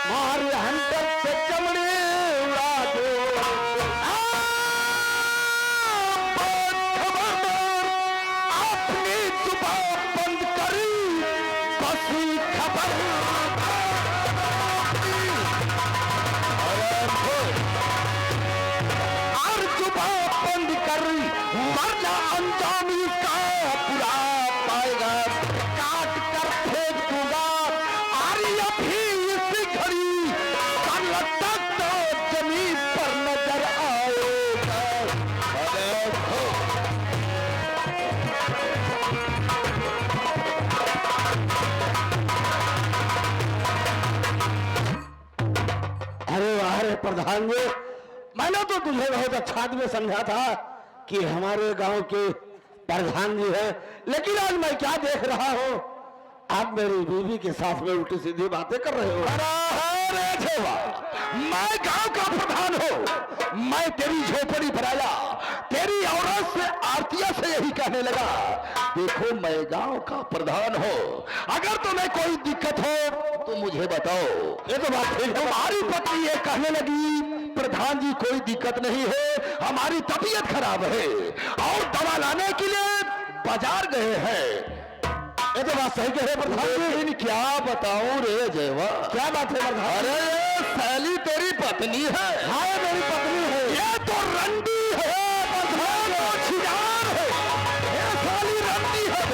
मारे हंटर से चमड़े उड़ा दो। अपनी जुबान बंद करी बसी खबर। और जुबान बंद करी वरना अंजाम इसका बुरा पाएगा। काट कर फेंक दूंगा और अभी इसी घड़ी तक तो जमीन पर नजर आएगा। अरे वाह रे प्रधान जी, मैंने तो तुझे बहुत अच्छा आदमी समझा था कि हमारे गांव के प्रधान जी हैं, लेकिन आज मैं क्या देख रहा हूं, आप मेरी बीवी के साथ में उल्टी सीधी बातें कर रहे हो। अरे देवा, मैं गांव का प्रधान हूं, मैं तेरी झोपड़ी पर आया, तेरी औरत से आरतिया से यही कहने लगा, देखो मैं गांव का प्रधान हूं, अगर तुम्हें कोई दिक्कत हो तो मुझे बताओ। ये तो बात ठीक है। तुम्हारी पत्नी ये कहने लगी, प्रधान जी कोई दिक्कत नहीं है, हमारी तबीयत खराब है और दवा लाने के लिए बाजार गए हैं। ये तो बात सही कह रहे प्रधान जी। लेकिन क्या बताऊं रे जयवा, क्या बात है प्रधान? अरे सैली तेरी पत्नी है। हाँ मेरी पत्नी है। ये तो रंडी है प्रधान, तो छिनार है, ये साली रंडी है।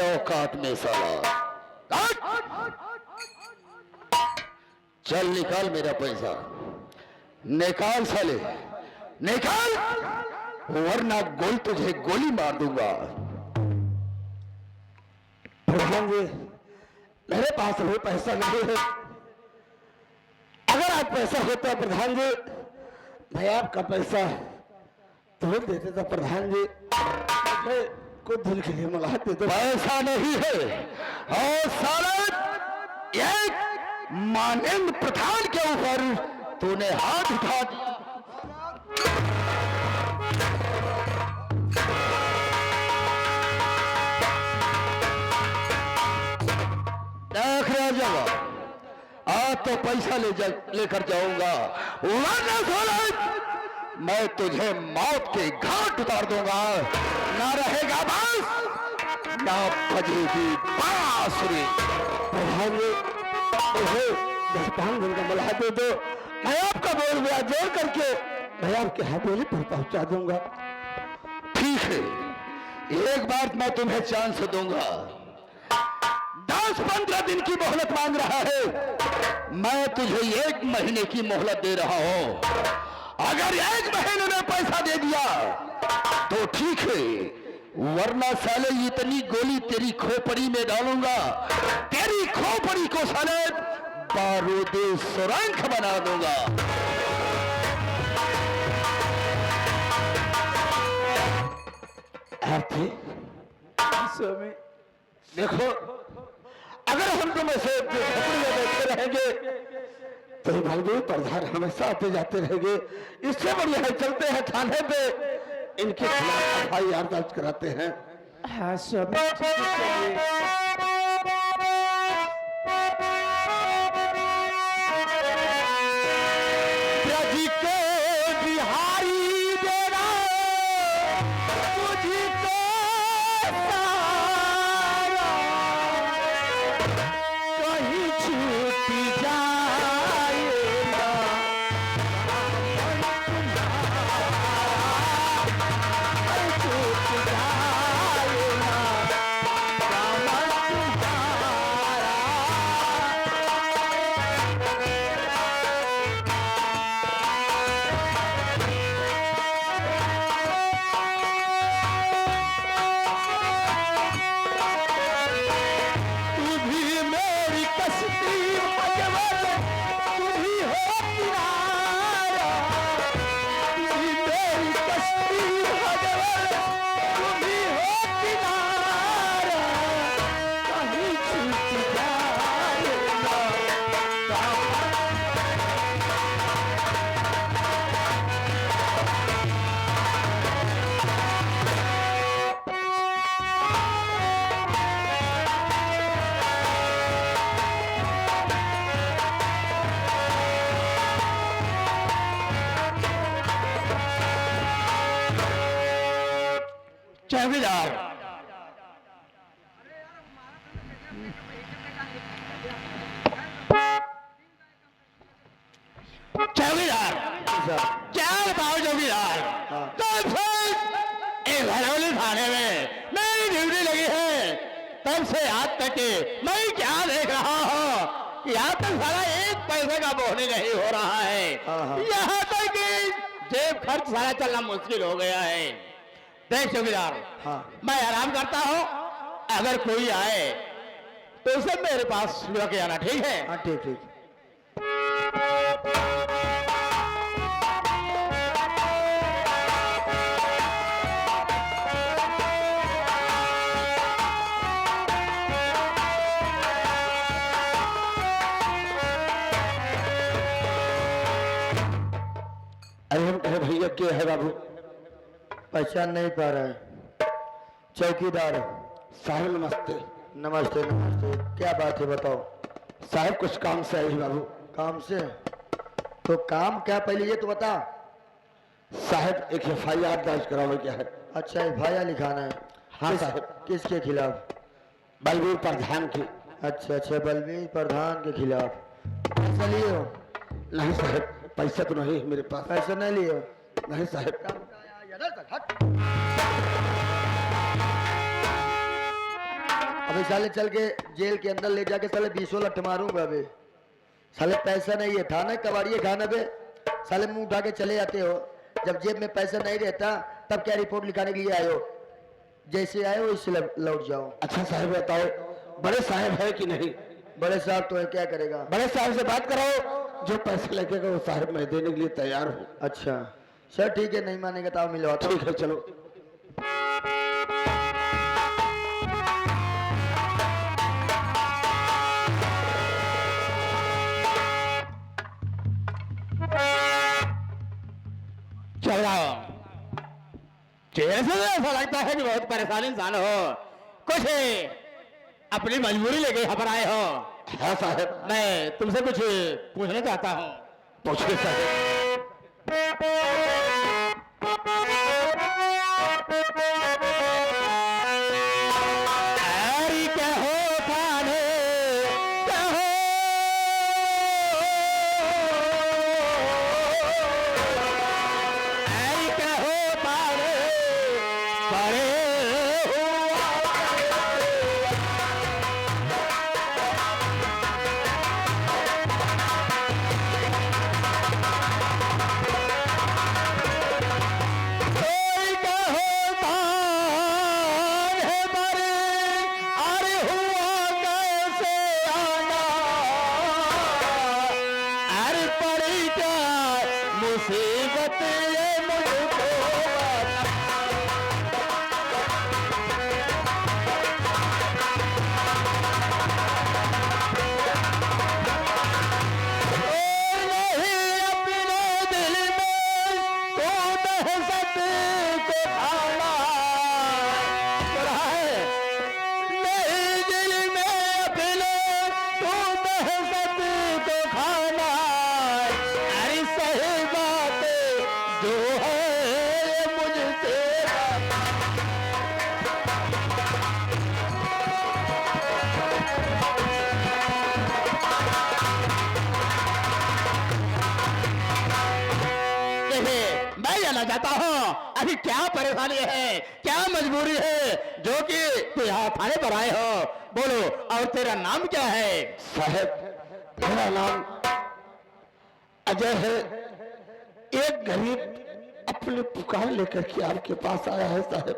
औकात में साला, चल निकाल मेरा पैसा, निकाल साले निकाल, वरना गोल तुझे गोली मार दूंगा। प्रधान जी मेरे पास वो पैसा नहीं है, अगर आज पैसा होता प्रधान जी मैं आपका पैसा तुरंत दे देता। प्रधान जी को दिल के लिए मला दे दो। पैसा नहीं है और साला एक माननीय प्रधान के ऊपर तूने हाथ उठा। देख रहा जाओ, आज तो पैसा लेकर जाऊंगा, वरना साला मैं तुझे मौत के घाट उतार दूंगा। ना रहेगा बस ना बजेगी बांसुरी। प्रधान जी 10-5 दिन का मला दे दो, मैं आपका बोल ब्याज जोड़ करके मैं आपके हवेली पर पहुंचा दूंगा। ठीक है, एक बार मैं तुम्हें चांस दूंगा, 10-15 दिन की मोहलत मांग रहा है, मैं तुझे 1 महीने की मोहलत दे रहा हूं। अगर 1 महीने में पैसा दे दिया तो ठीक है, वरना साले इतनी गोली तेरी खोपड़ी में डालूंगा, तेरी खोपड़ी को साले बारूदी सुरंग बना दूंगा। देखो, अगर हम तुम ऐसे बैठे रहेंगे तो भाई प्रधान हमेशा आते जाते रहेंगे, इससे बढ़िया है चलते हैं थाने पे, इनके खिलाफ FIR दर्ज कराते हैं। हाँ स्वामी ब्रज के बिहारी चौकीदार चौकीदार क्या बताओ चौकीदार। तो फिर एक घरौली थाने में मेरी ड्यूटी लगी है, तब से आज तक मैं क्या देख रहा हूँ कि यहाँ तक सारा एक पैसे का बोहनी नहीं हो रहा है। यहाँ तक कि जेब खर्च सारा चलना मुश्किल हो गया है। देख चौकीदार, मैं आराम करता हूँ, अगर कोई आए तो उसे मेरे पास लेके आना, ठीक है? हाँ ठीक ठीक। अरे भैया क्या है बाबू? पहचान नहीं पा रहा है। चौकीदार साहब नमस्ते। नमस्ते नमस्ते, क्या बात है बताओ। साहब कुछ काम से आई बाबू। काम से? तो काम क्या पहले ये तो बता। साहब एक FIR दर्ज कराओ क्या है? अच्छा FIR लिखाना है? हाँ साहब। किसके खिलाफ? बलबीर प्रधान की। अच्छा अच्छा, बलबीर प्रधान के खिलाफ। पैसा लिए हो? नहीं साहब, पैसा तो नहीं है मेरे पास। पैसा नहीं लिए हो? नहीं साहब। अभी साले चल के जेल के अंदर ले जाके साले 20 लठ मारूंगा। अभी साले पैसा नहीं है, थाना कबाड़िए खाना पे साले मुंह उठा के चले जाते हो। जब जेब में पैसा नहीं रहता तब क्या रिपोर्ट लिखाने के लिए आए हो? जैसे आए हो इससे लौट जाओ। अच्छा साहब बताओ, बड़े साहब है कि नहीं? बड़े साहब तो है, क्या करेगा? बड़े साहब से बात कराओ, जो पैसे लगेगा वो साहब मैं देने के लिए तैयार हूँ। अच्छा सर ठीक है, नहीं मानेगा तो आप मिलवाता हूं। ठीक है चलो। चलो चेहरे से ऐसा लगता है कि बहुत परेशान इंसान हो, कुछ अपनी मजबूरी लेके यहाँ पर आए हो। हाँ साहब। मैं तुमसे कुछ पूछना चाहता हूँ। पूछिए साहब। अरे क्या हो थाने, क्या हो अरे क्या हो थाने परे मुसीबत ये मुझको नहीं अपने दिल में तो दहशत को खाना है, नहीं दिल में अपने तो दहशत को खाना। अरे सही बात जो है मुझसे मैं जानना चाहता हूँ अभी क्या परेशानी है, क्या मजबूरी है जो कि तू यहाँ थाने पर आए हो। बोलो, और तेरा नाम क्या है? साहब मेरा नाम अजय है। एक गरीब अपनी पुकार लेकर के आपके पास आया है साहब,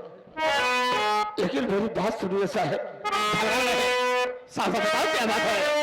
लेकिन मेरी बात सुनिए साहब। साफ बताओ क्या बात है?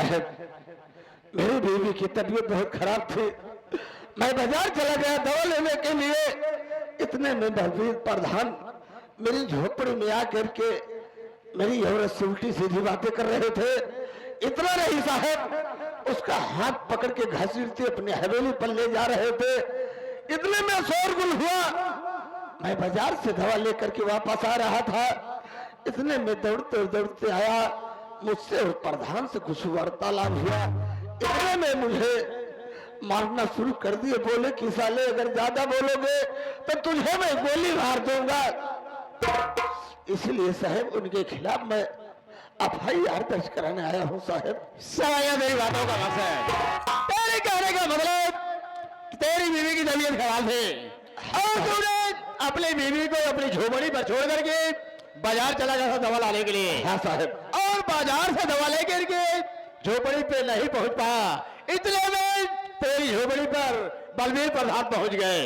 साहब मेरी बीवी की तबीयत बहुत खराब थी, मैं बाजार चला गया दवा लेने के लिए। इतने में बलबीर प्रधान मेरी झोपड़ी में आकर के मेरी औरत से उल्टी सीधी बातें कर रहे थे। इतना नहीं साहब, उसका हाथ पकड़ के घसीटते अपने हवेली पर ले जा रहे थे। इतने में शोरगुल हुआ, मैं बाजार से दवा लेकर के वापस आ रहा था। इतने में दौड़ते दौड़ते आया, मुझसे और प्रधान से कुछ वार्तालाप हुआ। इतने में मुझे मारना शुरू कर दिए। बोले कि साले अगर ज्यादा बोलोगे तो तुझे मैं गोली मार दूंगा। इसलिए साहब उनके खिलाफ मैं FIR दर्ज कराने आया हूँ साहब। समझ मेरी बातों का मकसद, तेरे कहने का मतलब तेरी बीवी की तबीयत खराब है और तूने अपनी बीवी को अपनी झोपड़ी पर छोड़ करके बाजार चला गया था दवा लाने के लिए। हाँ साहब। और बाजार से दवा लेकर के झोपड़ी पे नहीं पहुंच पाया। इतने में तेरी झोपड़ी पर बलबीर प्रधान पहुंच गए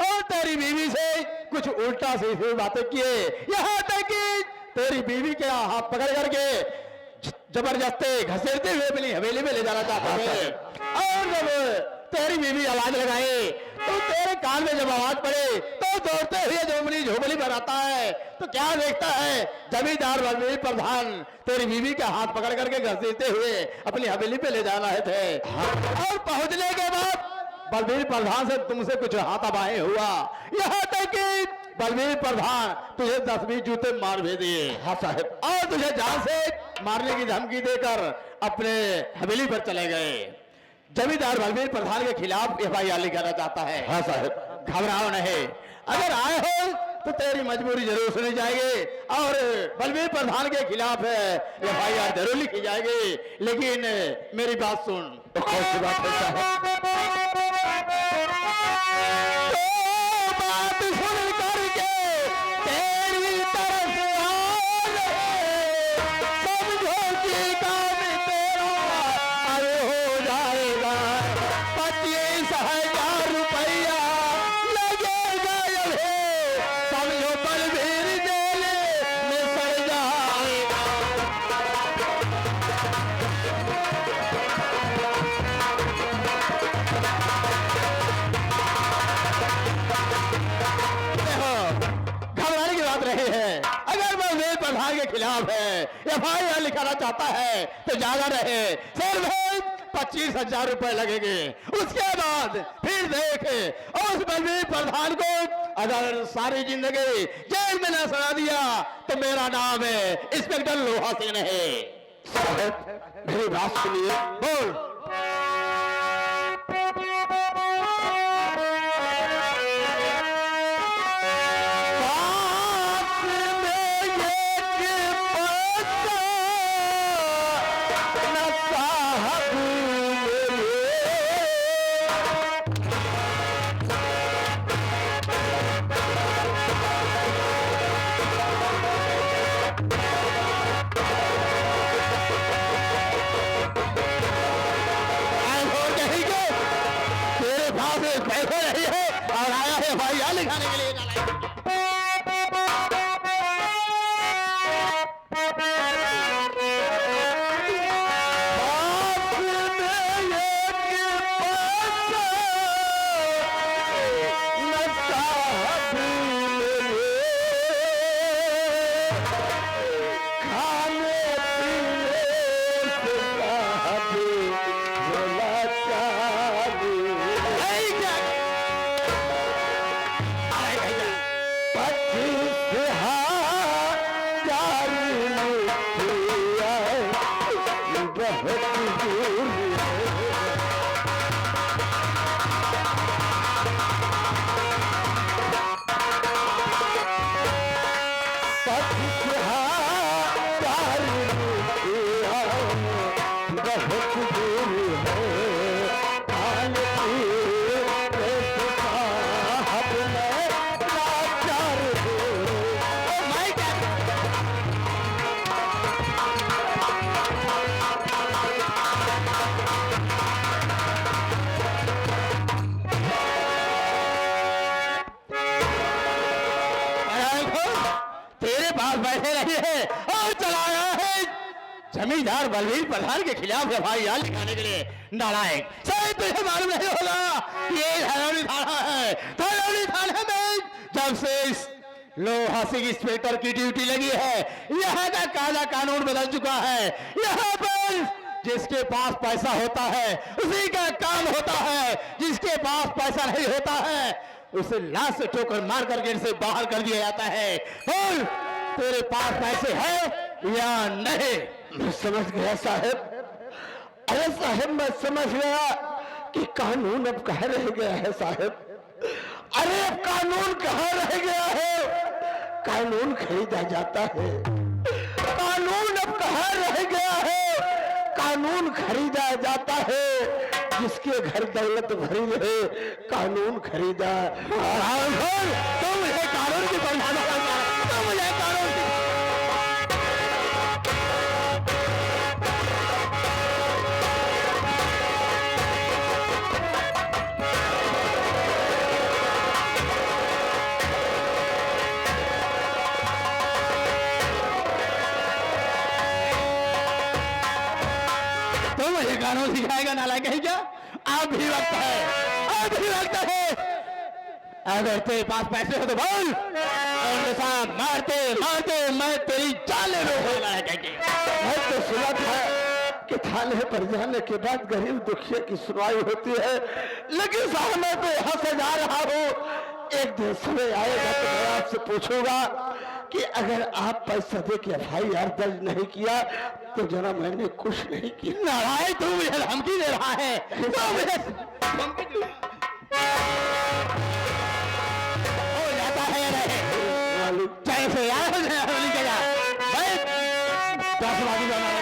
और तेरी बीवी से कुछ उल्टा सीधी बातें किए, यहाँ तक कि तेरी बीवी के हाथ पकड़ करके जबरदस्ती घसीटते हुए अपनी हवेली में ले जाना चाहते थे। और जब तेरी बीवी आवाज लगाई तो तेरे कान में जब आवाज पड़े तो दौड़ते हुए जो अपनी झोपड़ी पर आता है तो क्या देखता है, जमींदार बलबीर प्रधान तेरी बीवी के हाथ पकड़ करके घसीटते हुए अपनी हवेली पे ले जा रहे थे। और पहुंचने के बाद बलबीर प्रधान से तुमसे कुछ हाथापाई हुआ, यहाँ तक कि बलबीर प्रधान तुझे 10-20 जूते मार भी दिए। हाँ साहब। और तुझे जान से मारने की धमकी देकर अपने हवेली पर चले गए। जमींदार बलबीर प्रधान के खिलाफ FIR लिखाना चाहता है। हाँ साहब। घबराओ नहीं, अगर आए हो तो तेरी मजबूरी जरूर सुनी जाएगी और बलबीर प्रधान के खिलाफ FIR जरूर लिखी जाएगी। लेकिन मेरी बात सुन। तो कौन सी बात है साहब? तो बात सुन करके तेरी तरफ समझो कि काम तेरा अरे हो जाएगा। 25,000 रुपया लगेगा अभी, समझो बलबीर जेल में सड़ जाएगा। घबराने की बात नहीं है, अगर बलबीर प्रधान के खिलाफ है FIR लिखाना चाहता है तो ज्यादा रहे, सिर्फ 25,000 रुपए लगेंगे। उसके बाद फिर देख, उस बलबीर प्रधान को अगर सारी जिंदगी जेल में न सजा दिया तो मेरा नाम है इंस्पेक्टर लोहा सिंह नहीं। साहब मेरी बात सुनिए। बोल। पैसे नहीं है और आया है FIR लिखाने के लिए। बैठे रहिए और चलाया है जमींदार बलवीर प्रधान के खिलाफ एफआईआर लिखाने के लिए नालायक। शायद तुझे मालूम नहीं होगा ये धनौली थाना है। धनौली थाने में जब से इस लोहासिक इंस्पेक्टर की ड्यूटी लगी है, यहाँ का काला कानून बदल चुका है। यहाँ पर जिसके पास पैसा होता है उसी का काम होता है, जिसके पास पैसा नहीं होता है उसे लाश से ठोकर मार कर गेट से बाहर कर दिया जाता है। बोल, तेरे पास पैसे हैं या नहीं? मैं समझ गया साहब। अरे साहब, मैं समझ गया कि कानून अब कहाँ रह गया है साहब। अरे अब कानून कहाँ रह गया है? कानून खरीदा जाता है। कानून अब कहाँ रह गया है? कानून खरीदा जाता है। जिसके घर दौलत भरी रहे कानून खरीदा। तो मुझे कानून की समझाना पड़ता है, तो मुझे कानून की मुझे कानून सिखाएगा नालायक है क्या? अब भी वक्त है, अब भी वक्त है। अगर तेरे पास पैसे हो तो बोल, और साहब मारते मारते मैं तेरी जान ले लूंगा। मैं तो सुना था कि थाने पर जाने के बाद गरीब दुखिया की सुनवाई होती है, लेकिन साहब मैं तो यहाँ से जा रहा हूँ। एक दिन समय आएगा तो मैं आपसे पूछूंगा कि अगर आप पैसा दे के एफआईआर दर्ज नहीं किया तो जरा मैंने कुछ नहीं किया। नारायण, तू मुझे धमकी दे रहा है, तो मुझे धमकी दे हो जाता है या नहीं? जैसे यार होली के जा भाई 10 बाकी जाना है।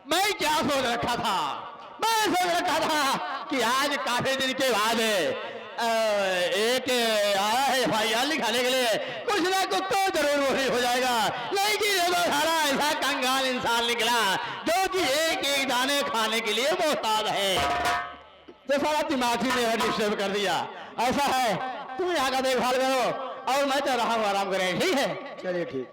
मैं क्या सोच रखा था? मैं सोच रखा था कि आज काफी दिन के बाद एक आया है एफआईआर लिखाने के लिए, कुछ ना कुछ तो जरूर वही हो जाएगा। लेकिन ये तो सारा ऐसा कंगाल इंसान निकला जो कि एक एक दाने खाने के लिए मोहताज है, तो सारा दिमाग ही मेरा डिस्टर्ब कर दिया। ऐसा है, तुम यहाँ का देखभाल करो और मैं चल रहा हूँ, आराम करें। ठीक है, चलिए ठीक।